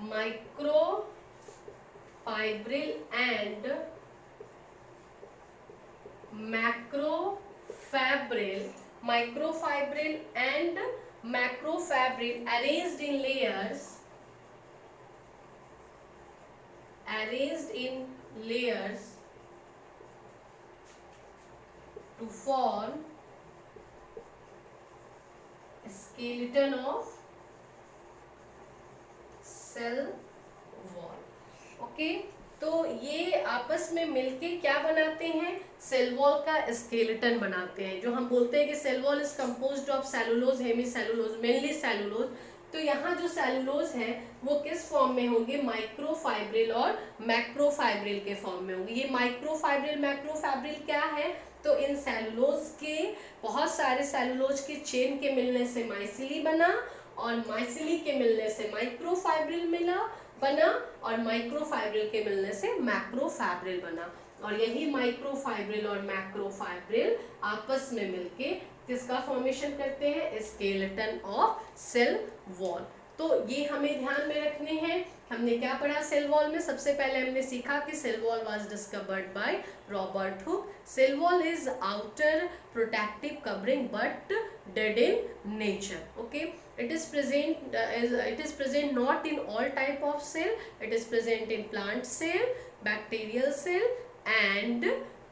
microfibril and microfibril and macrofibril arranged in layers to form skeleton of cell wall. Okay, तो ये आपस में मिलके क्या बनाते हैं? सेल वॉल का स्केलेटन बनाते हैं। जो हम बोलते हैं कि cell wall is composed of cellulose, hemi cellulose, mainly cellulose. तो यहाँ जो सेलुलोज है वो किस फॉर्म में होंगे? माइक्रोफाइब्रिल और मैक्रोफाइब्रिल के फॉर्म में होंगे। ये माइक्रोफाइब्रिल मैक्रोफाइब्रिल क्या है? तो इन सेलुलोज के, बहुत सारे सेलुलोज के चेन के मिलने से माइसिली बना, और माइसिली के मिलने से माइक्रोफाइब्रिल बना, और माइक्रोफाइब्रिल के मिलने से मैक्रोफैब्रिल बना। और यही माइक्रोफाइब्रिल और मैक्रोफाइब्रिल आपस में मिलके किसका फॉर्मेशन करते हैं? Skeleton of cell wall. तो ये हमें ध्यान में रखने हैं। हमने क्या पढ़ा सेल वॉल में? सबसे पहले हमने सीखा कि cell wall was discovered by Robert Hooke. Cell wall is outer protective covering but dead in nature. Okay, it is present not in all type of cell, it is present in plant cell, bacterial cell and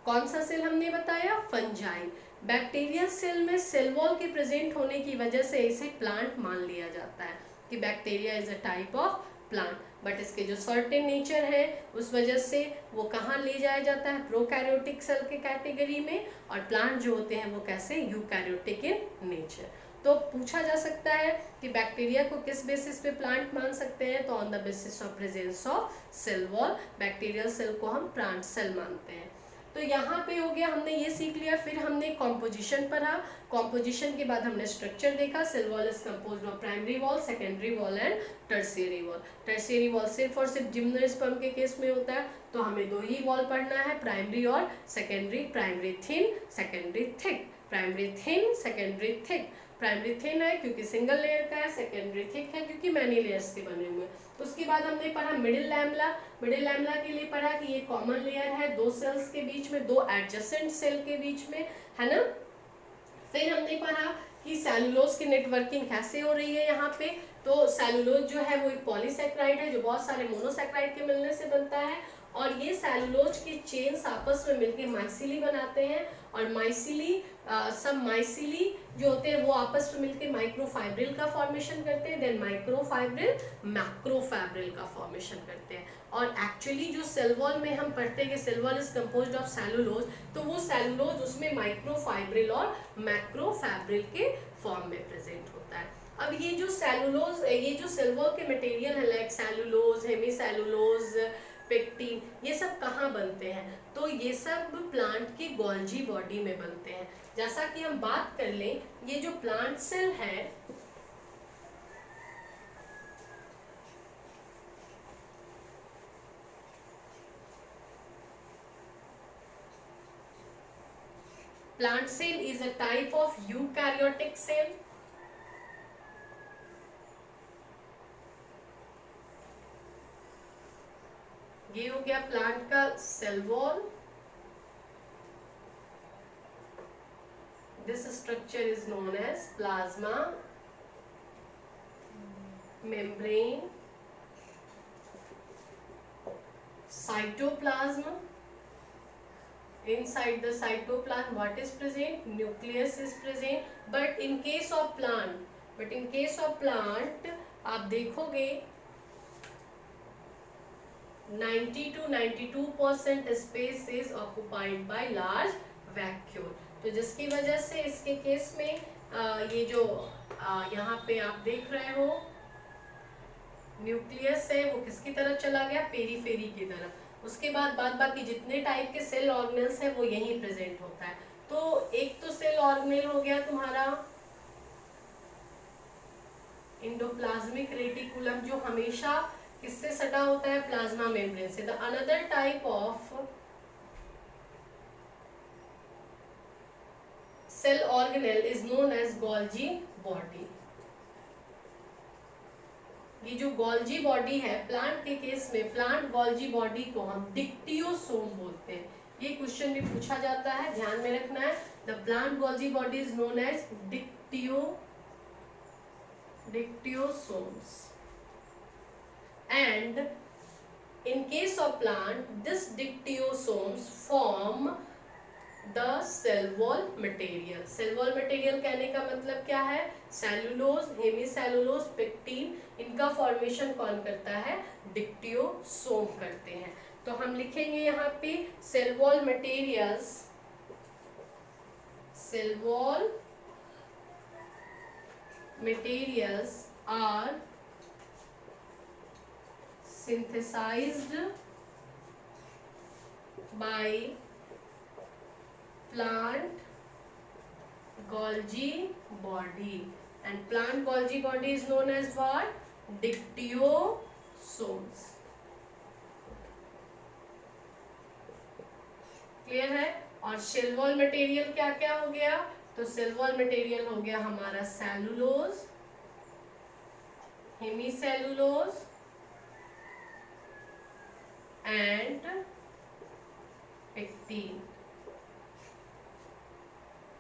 कौन सा cell हमने बताया? Fungi. Bacterial cell में cell wall के present होने की वजह से इसे प्लांट मान लिया जाता है कि bacteria is a type of plant, but इसके जो सर्टेन नेचर है उस वजह से वो कहाँ ले जाया जाता है? प्रोकैरियोटिक सेल के कैटेगरी में, और प्लांट जो होते हैं वो कैसे? यूकैरियोटिक इन नेचर। तो पूछा जा सकता है कि बैक्टीरिया को किस बेसिस पे प्लांट मान सकते हैं? तो on the basis of presence of cell wall. Bacterial cell को हम प्लांट सेल मानते हैं। तो यहाँ पे हो गया, हमने ये सीख लिया। फिर हमने कॉम्पोजिशन पढ़ा। कॉम्पोजिशन के बाद हमने स्ट्रक्चर देखा। Cell wall is composed of primary wall, secondary wall and tertiary wall. Tertiary wall सिर्फ और सिर्फ जिम्नोस्पर्म के केस में होता है, तो हमें दो ही वॉल पढ़ना है, प्राइमरी और secondary. Primary thin, secondary thick. Primary thin, secondary thick. Primary thin है क्योंकि सिंगल लेयर का है, सेकेंडरी थिक है क्योंकि मैनी लेयर्स के बने हुए हैं। उसके बाद हमने पढ़ा मिडिल लैमेला। मिडिल लैमेला के लिए पढ़ा कि ये कॉमन लेयर है दो सेल्स के बीच में, दो एडजेसेंट सेल के बीच में, है ना। फिर हमने पढ़ा कि सेलुलोज की नेटवर्किंग कैसे हो रही है यहाँ पे। तो सेलुलोज जो है वो एक पॉलीसेक्राइड है जो बहुत सारे मोनोसेक्राइड के मिलने से बनता है, और ये सेलुलोज के चेन्स आपस में मिलके माइसिली बनाते हैं, और माइसिली सब माइसिली जो होते हैं वो आपस में मिलके माइक्रोफाइब्रिल का फॉर्मेशन करते हैं, देन माइक्रोफाइब्रिल मैक्रोफैब्रिल का फॉर्मेशन करते हैं। और एक्चुअली जो सेल वॉल में हम पढ़ते हैं कि cell wall is composed of cellulose, तो वो सेलुलोज उसमें माइक्रोफाइब्रिल और मैक्रोफैब्रिल के फॉर्म में प्रेजेंट होता है। अब ये जो सेलुलोज, ये जो सेल वॉल के मटेरियल है like cellulose, hemi cellulose, pectin, ये सब कहाँ बनते हैं? तो ये सब प्लांट की गोल्जी बॉडी में बनते हैं। जैसा कि हम बात कर लें, ये जो प्लांट सेल है, plant cell is a type of eukaryotic cell. ये हो गया प्लांट का cell wall. This structure is known as plasma membrane, cytoplasm. Inside the cytoplasm, what is present? Nucleus is present. But in case of plant, आप देखोगे 90 to 92% space is occupied by large vacuole. तो जिसकी वजह से इसके case में ये जो यहाँ पे आप देख रहे हो न्यूक्लियस है वो किसकी तरफ चला गया? पेरीफेरी की तरफ। उसके बाद बाकी जितने टाइप के सेल ऑर्गेनल्स है वो यहीं प्रेजेंट होता है। तो एक तो सेल ऑर्गेनल हो गया तुम्हारा इंडोप्लाज्मिक रेटिकुलम, जो हमेशा किससे सटा होता है? प्लाज्मा मेम्ब्रेन से। The another type of cell organelle is known as Golgi body. ये जो गोल्जी बॉडी है प्लांट के केस में, प्लांट गोल्जी बॉडी को हम डिक्टियोसोम बोलते हैं। ये क्वेश्चन भी पूछा जाता है, ध्यान में रखना है। The plant Golgi body is known as dictyosomes. And in case of plant, this dictyosomes form the cell wall material. Cell wall material कहने का मतलब क्या है? सेलुलोज, हेमीसेलुलोज, पेक्टिन, इनका फॉर्मेशन कौन करता है? डिक्टियोसोम करते हैं। तो हम लिखेंगे यहाँ पे cell wall materials, cell wall materials are synthesized by plant Golgi body, and plant Golgi body is known as what? Dictyosomes. Clear है? और सेल वॉल मटेरियल क्या क्या हो गया? तो सेल वॉल मटेरियल हो गया हमारा सेलुलोज, हेमीसेलुलोज एंड पेक्टिन।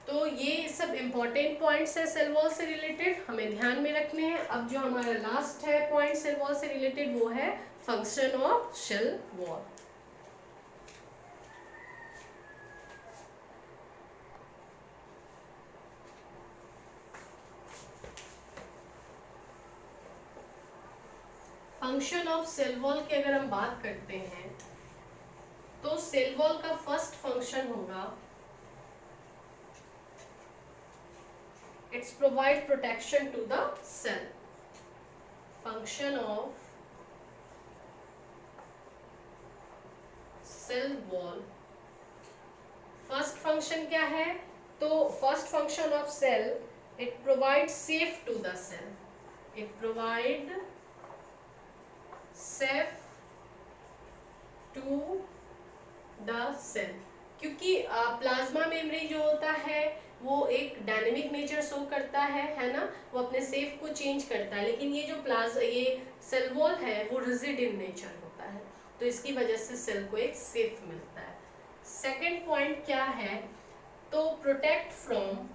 तो ये सब इंपॉर्टेंट पॉइंट्स है सेल वॉल से रिलेटेड, हमें ध्यान में रखने हैं। अब जो हमारा लास्ट है पॉइंट सेल वॉल से रिलेटेड वो है function of cell wall. Function of cell wall की अगर हम बात करते हैं तो सेल वॉल का फर्स्ट फंक्शन होगा it's provide protection to the cell. Function of cell wall, first function क्या है? तो first function of cell, it provide safe to the cell, it provide safe to the cell. क्योंकि plasma membrane जो होता है वो एक डायनेमिक नेचर शो करता है ना, वो अपने सेफ को चेंज करता है। लेकिन ये जो ये सेल वॉल है वो रिजिड इन नेचर होता है, तो इसकी वजह से सेल को एक सेफ मिलता है। सेकेंड पॉइंट क्या है? तो प्रोटेक्ट फ्रॉम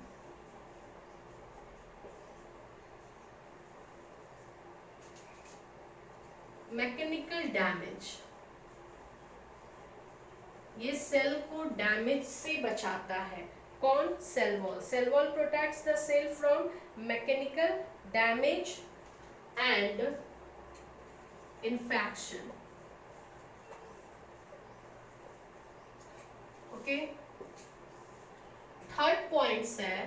मैकेनिकल डैमेज, ये सेल को डैमेज से बचाता है। कौन? Cell wall. Cell wall protects the cell from mechanical damage and infection. Okay, third points है।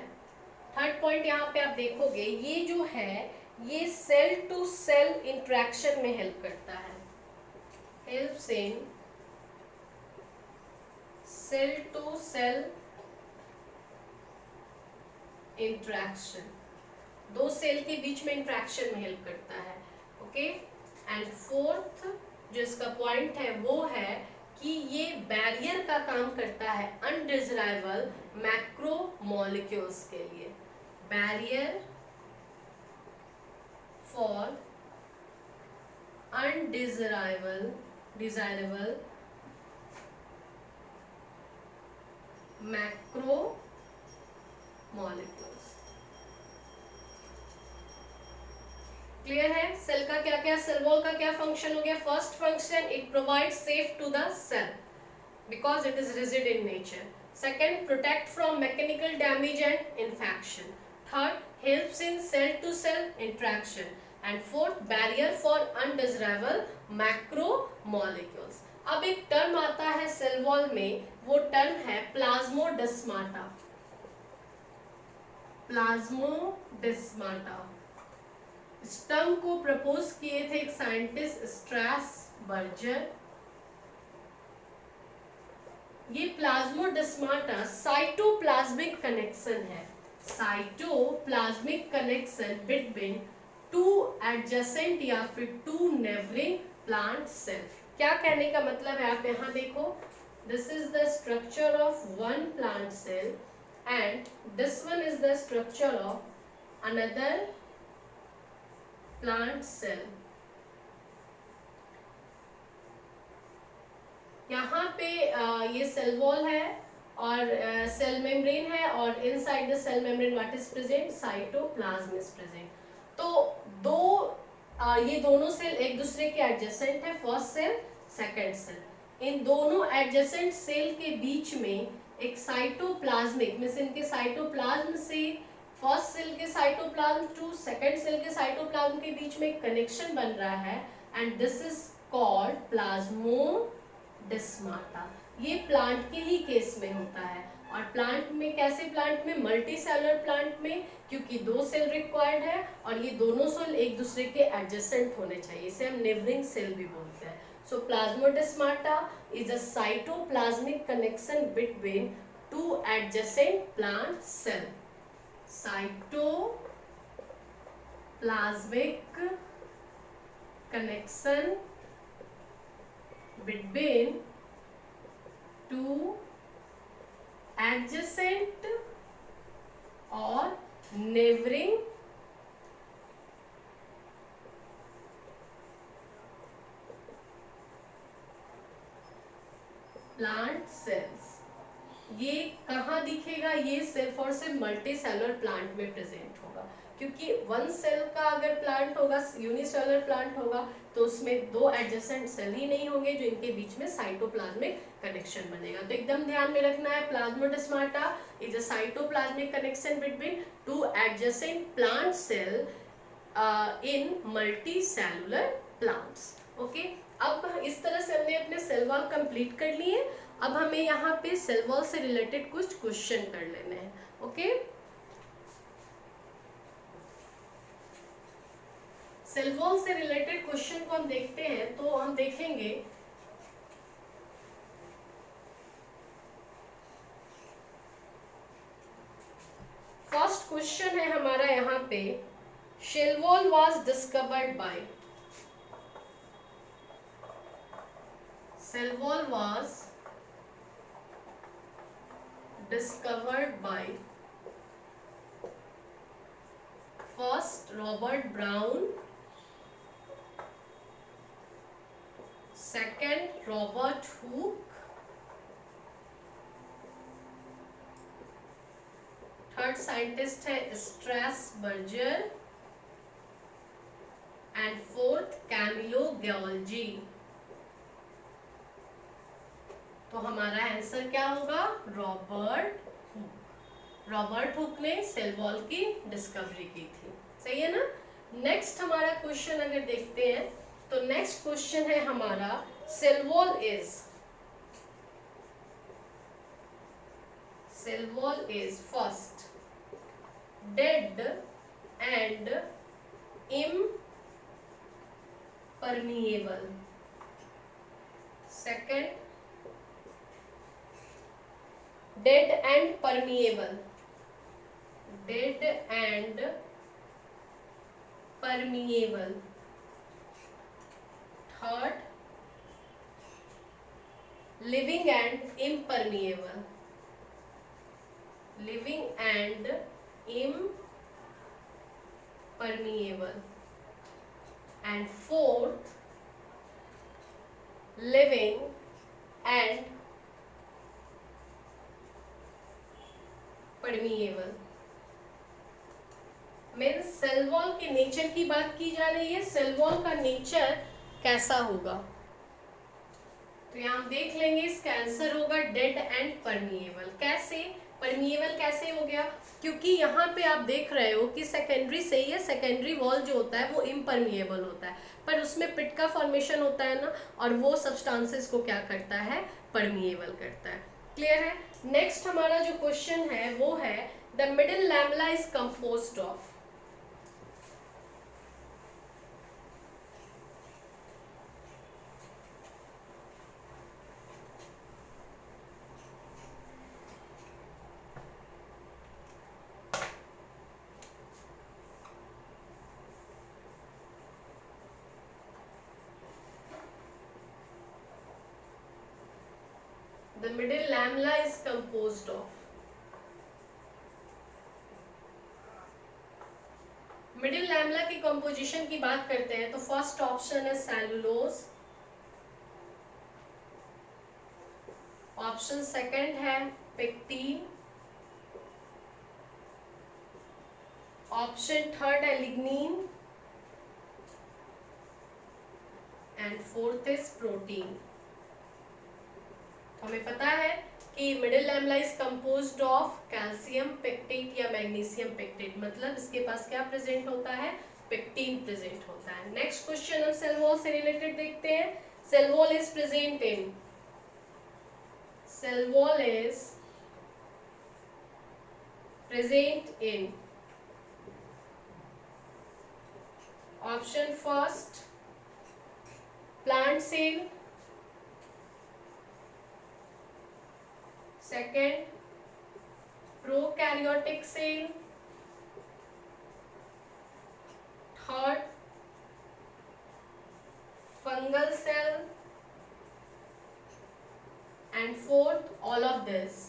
थर्ड पॉइंट यहाँ पे आप देखोगे ये जो है ये सेल टू सेल इंटरेक्शन में हेल्प करता है, helps in cell to cell interaction, दो सेल के बीच में इंटरेक्शन में हेल्प करता है। ओके, एंड फोर्थ जो इसका पॉइंट है वो है कि ये बैरियर का काम करता है अनडिजायरेबल मैक्रो मॉलिक्यूल्स के लिए, barrier for undesirable macromolecules। Clear है? सेल का क्या क्या, सेल वॉल का क्या फंक्शन हो गया? First function, it provide safe to the cell because it is rigid in nature. Second, protect from mechanical damage and infection. Third, helps in cell to cell interaction. And fourth, barrier for undesirable macromolecules. अब एक term आता है cell wall में, वो term है plasmodesmata. Plasmodesmata, इस term को propose किए थे एक साइंटिस्ट स्ट्रासबर्गर. ये प्लाज्मोडेस्माटा साइटोप्लाज्मिक कनेक्शन है, cytoplasmic connection between two adjacent या फिर टू नेबरिंग प्लांट सेल. क्या कहने का मतलब है, आप यहाँ देखो, this is the structure of one plant cell and this one is the structure of another plant cell. यहाँ पे ये सेल वॉल है और सेल मेम्ब्रेन है और inside the cell membrane what is present, cytoplasm is present. तो ये दोनों सेल एक दूसरे के एडजेसेंट है, फर्स्ट सेल सेकंड सेल. इन दोनों एडजेसेंट सेल के बीच में एक साइटोप्लाज्मिक मींस इनके साइटोप्लाज्म से फर्स्ट सेल के साइटोप्लाज्म टू सेकंड सेल के साइटोप्लाज्म के बीच में एक कनेक्शन बन रहा है and this is called plasmodesmata. ये प्लांट के ही केस में होता है. और प्लांट में कैसे, प्लांट में मल्टी सेलुलर प्लांट में, क्योंकि दो सेल रिक्वायर्ड है और ये दोनों सेल एक दूसरे के एडजेसेंट होने चाहिए, इसे हम नेबरिंग सेल भी बोलते हैं. So plasmodesmata is a cytoplasmic connection between two adjacent plant cell. Cytoplasmic connection between two adjacent or neighboring plant cells. ये कहाँ दिखेगा, ये सिर्फ और सिर्फ मल्टी सेलुलर प्लांट में प्रेजेंट होगा, क्योंकि वन सेल का अगर प्लांट होगा, यूनिसेलुलर प्लांट होगा, तो उसमें दो एडजेसेंट सेल ही नहीं होंगे जो इनके बीच में साइटोप्लाज्मिक कनेक्शन बनेगा. तो एकदम ध्यान में रखना है, plasmodesmata is a cytoplasmic connection between two adjacent plant cell in multi cellular plants. Okay, अब इस तरह से हमने अपने सेल वॉल कंप्लीट कर लिए. अब हमें यहाँ पे सेल वॉल से रिलेटेड कुछ क्वेश्चन कर लेने हैं. ओके, सेल वॉल से रिलेटेड क्वेश्चन को हम देखते हैं. तो हम देखेंगे फर्स्ट क्वेश्चन है हमारा यहाँ पे, cell wall was discovered by, cell wall was discovered by first Robert Brown, second Robert Hooke, third scientist है Strasburger and fourth Camillo Golgi. तो हमारा आंसर क्या होगा, रॉबर्ट हुक. रॉबर्ट हुक ने सेल वॉल की डिस्कवरी की थी. सही है ना. नेक्स्ट हमारा क्वेश्चन अगर देखते हैं तो नेक्स्ट क्वेश्चन है हमारा, cell wall is first dead and impermeable, second dead and permeable, dead and permeable, third living and impermeable, living and impermeable, and fourth living and permeable. Means cell wall के nature की बात की जा रही है, cell wall का nature कैसा होगा। तो यहाँ देख लेंगे, इसका आंसर होगा डेड एंड परमिएबल। कैसे परमिएबल कैसे हो गया, क्योंकि यहाँ पे आप देख रहे हो कि सेकेंडरी से ही है, सेकेंडरी वॉल जो होता है वो इम्परमिएबल होता है, पर उसमें पिट का फॉर्मेशन होता है ना, और वो सब्सटेंसेस को क्या करता है, परमिएबल करता है। क्लियर है। नेक्स्ट हमारा जो क्वेश्चन है वो है the middle lamella is composed of. The middle lamella is composed of। Middle lamella की कंपोजिशन की बात करते हैं तो फर्स्ट ऑप्शन है सेलुलोज, ऑप्शन सेकंड है पेक्टिन, ऑप्शन थर्ड है lignin and fourth is protein. हमें पता है कि middle lamella is composed of calcium pectate या मैग्नीशियम पेक्टेट, मतलब इसके पास क्या प्रेजेंट होता है, पेक्टिन प्रेजेंट होता है। नेक्स्ट क्वेश्चन हम सेल वॉल से रिलेटेड देखते हैं। Cell wall is present in, cell wall is present in option first plant cell, second prokaryotic cell, third fungal cell and fourth all of this।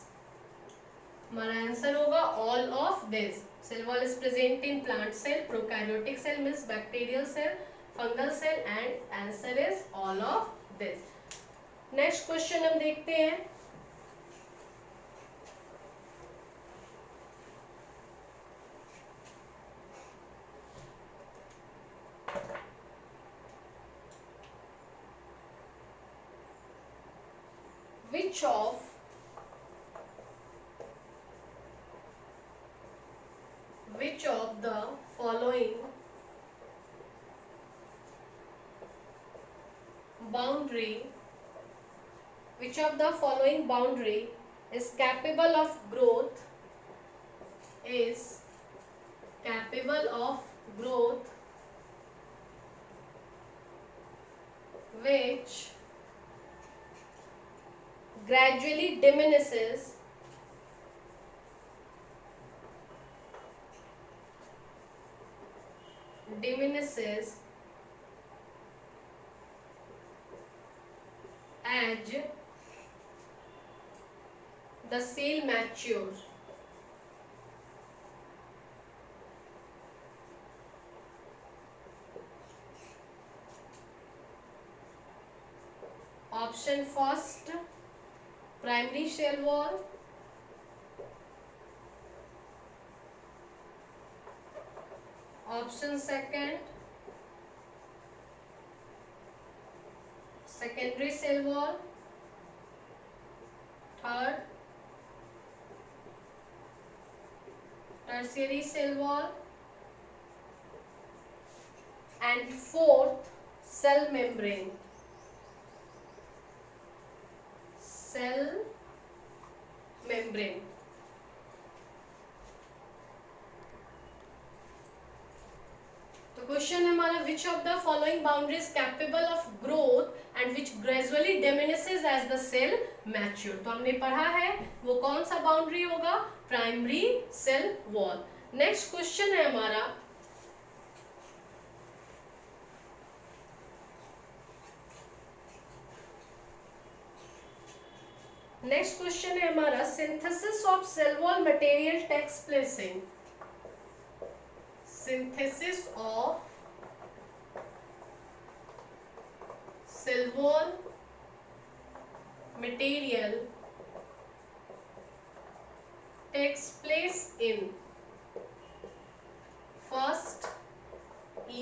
हमारा answer होगा all of this। Cell wall is present in plant cell, prokaryotic cell means bacterial cell, fungal cell and answer is all of this। Next question हम देखते हैं। Which of the following boundary is capable of growth, which gradually diminishes as the cell matures। Option first primary cell wall, option second secondary cell wall, third tertiary cell wall and fourth cell membrane. तो question है हमारा which of the following boundaries capable of growth and which gradually diminishes as the cell mature. तो हमने पढ़ा है वो कौन सा बाउंड्री होगा, primary cell wall. Next question है हमारा synthesis of cell wall material takes place in, synthesis of cell wall material takes place in first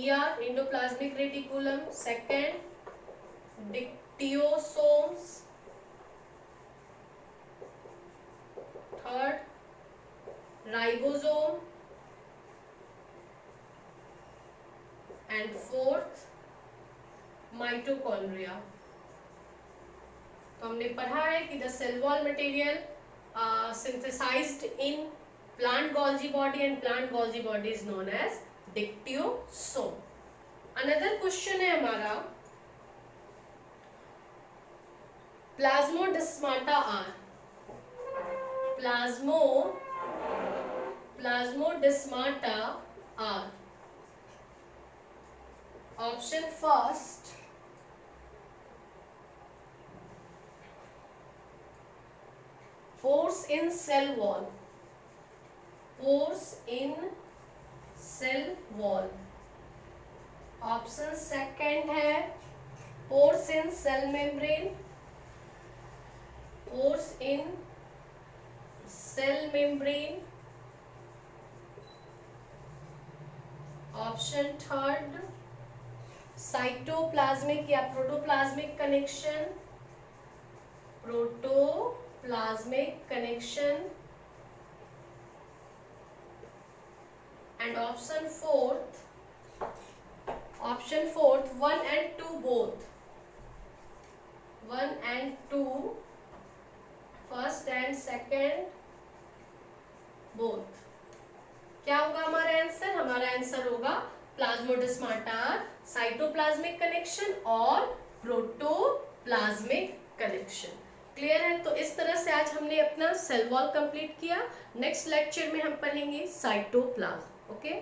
ER endoplasmic reticulum, second dictyosomes, third ribosome, and fourth mitochondria. तो हमने पढ़ा है कि the cell wall material synthesized in plant Golgi body and plant Golgi body is known as dictyosome. Another question है हमारा, plasmodesmata are, plasmodesmata are. Option first pores in cell wall, pores in cell wall। Option second है pores in cell membrane, pores in cell membrane। Option third cytoplasmic या protoplasmic connection, protoplasmic connection. And option fourth 1 and 2 both, 1 and 2 first and second both. क्या होगा हमारा answer? हमारा answer होगा plasmodesmata cytoplasmic connection और protoplasmic connection. Clear है? तो इस तरह से आज हमने अपना सेल वॉल कंप्लीट किया। नेक्स्ट लेक्चर में हम पढ़ेंगे साइटोप्लाज्म। ओके।